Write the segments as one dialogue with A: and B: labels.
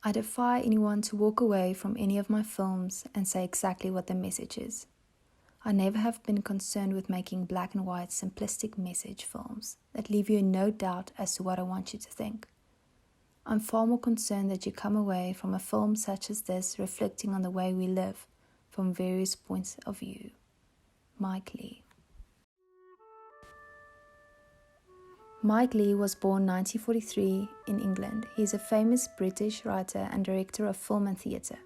A: I defy anyone to walk away from any of my films and say exactly what the message is. I never have been concerned with making black and white simplistic message films that leave you in no doubt as to what I want you to think. I'm far more concerned that you come away from a film such as this reflecting on the way we live from various points of view. Mike Leigh. Mike Leigh was born 1943 in England. He is a famous British writer and director of film and theatre.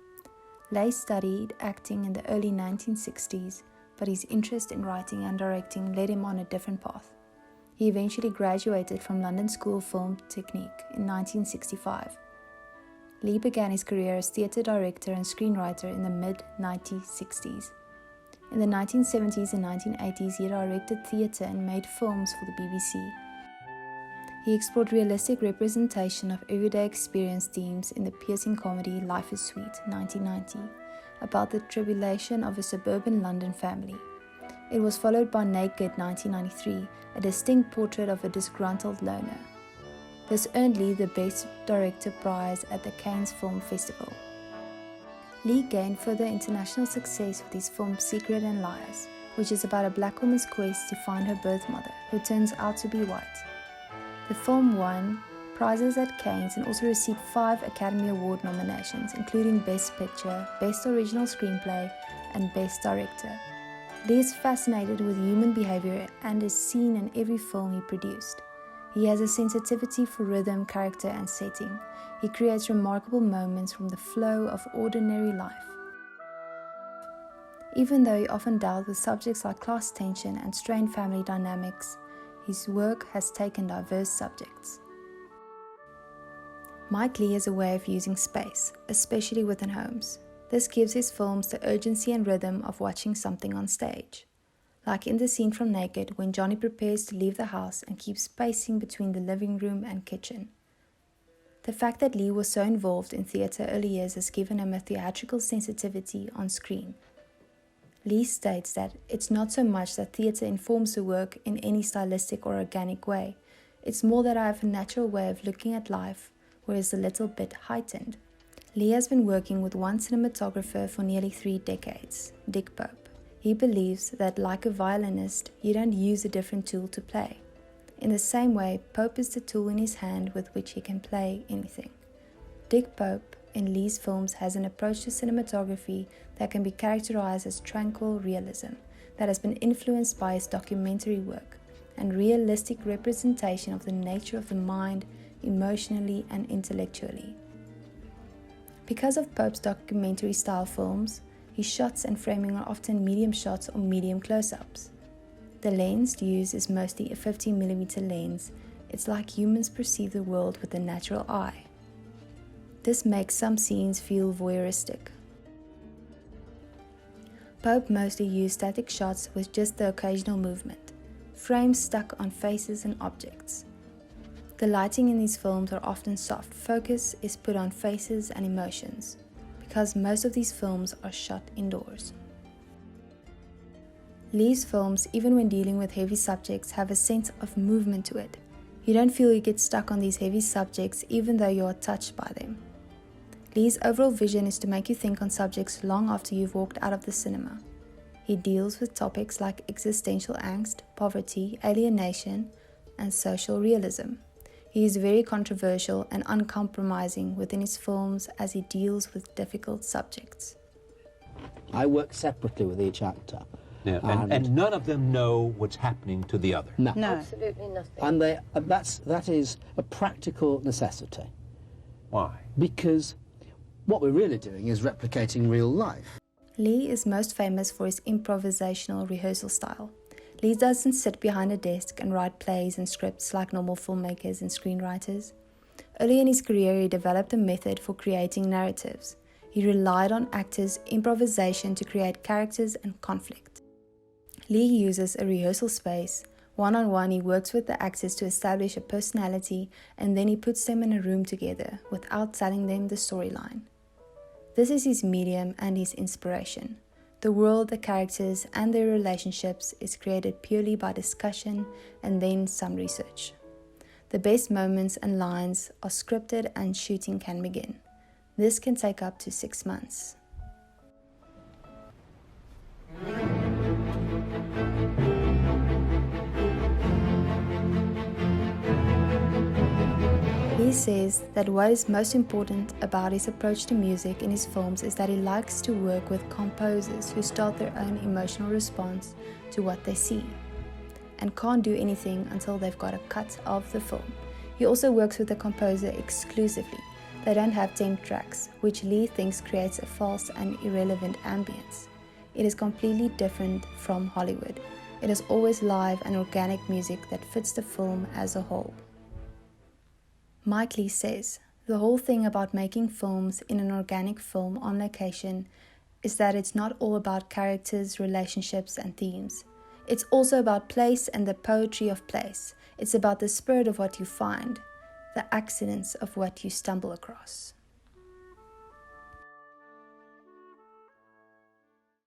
A: Leigh studied acting in the early 1960s, but his interest in writing and directing led him on a different path. He eventually graduated from London School of Film Technique in 1965. Leigh began his career as theatre director and screenwriter in the mid-1960s. In the 1970s and 1980s, he directed theatre and made films for the BBC. He explored realistic representation of everyday experience themes in the piercing comedy Life is Sweet, 1990, about the tribulation of a suburban London family. It was followed by Naked, 1993, a distinct portrait of a disgruntled loner. This earned Leigh the Best Director prize at the Cannes Film Festival. Leigh gained further international success with his film Secret and Liars, which is about a black woman's quest to find her birth mother, who turns out to be white. The film won prizes at Cannes and also received 5 Academy Award nominations, including Best Picture, Best Original Screenplay, and Best Director. Leigh is fascinated with human behavior and is seen in every film he produced. He has a sensitivity for rhythm, character, and setting. He creates remarkable moments from the flow of ordinary life. Even though he often dealt with subjects like class tension and strained family dynamics, his work has taken diverse subjects. Mike Leigh has a way of using space, especially within homes. This gives his films the urgency and rhythm of watching something on stage. Like in the scene from Naked, when Johnny prepares to leave the house and keeps spacing between the living room and kitchen. The fact that Leigh was so involved in theatre early years has given him a theatrical sensitivity on screen. Leigh states that it's not so much that theatre informs the work in any stylistic or organic way. It's more that I have a natural way of looking at life, where it's a little bit heightened. Leigh has been working with one cinematographer for nearly 3 decades, Dick Pope. He believes that, like a violinist, you don't use a different tool to play. In the same way, Pope is the tool in his hand with which he can play anything. Dick Pope, in Leigh's films, has an approach to cinematography that can be characterized as tranquil realism, that has been influenced by his documentary work, and realistic representation of the nature of the mind, emotionally and intellectually. Because of Pope's documentary-style films, his shots and framing are often medium shots or medium close-ups. The lens used is mostly a 50mm lens. It's like humans perceive the world with the natural eye. This makes some scenes feel voyeuristic. Pope mostly used static shots with just the occasional movement, frames stuck on faces and objects. The lighting in these films are often soft. Focus is put on faces and emotions, because most of these films are shot indoors. Leigh's films, even when dealing with heavy subjects, have a sense of movement to it. You don't feel you get stuck on these heavy subjects even though you are touched by them. Leigh's overall vision is to make you think on subjects long after you've walked out of the cinema. He deals with topics like existential angst, poverty, alienation, and social realism. He is very controversial and uncompromising within his films as he deals with difficult subjects.
B: I work separately with each actor.
C: Yeah, and none of them know what's happening to the other.
B: No.
D: Absolutely nothing.
B: And that is a practical necessity.
C: Why?
B: Because what we're really doing is replicating real life.
A: Leigh is most famous for his improvisational rehearsal style. Leigh doesn't sit behind a desk and write plays and scripts like normal filmmakers and screenwriters. Early in his career, he developed a method for creating narratives. He relied on actors' improvisation to create characters and conflict. Leigh uses a rehearsal space. One-on-one, he works with the actors to establish a personality, and then he puts them in a room together without telling them the storyline. This is his medium and his inspiration. The world, the characters, and their relationships is created purely by discussion and then some research. The best moments and lines are scripted and shooting can begin. This can take up to 6 months. He says that what is most important about his approach to music in his films is that he likes to work with composers who start their own emotional response to what they see and can't do anything until they've got a cut of the film. He also works with the composer exclusively. They don't have temp tracks, which Leigh thinks creates a false and irrelevant ambience. It is completely different from Hollywood. It is always live and organic music that fits the film as a whole. Mike Leigh says, the whole thing about making films in an organic film on location is that it's not all about characters, relationships, and themes. It's also about place and the poetry of place. It's about the spirit of what you find, the accidents of what you stumble across.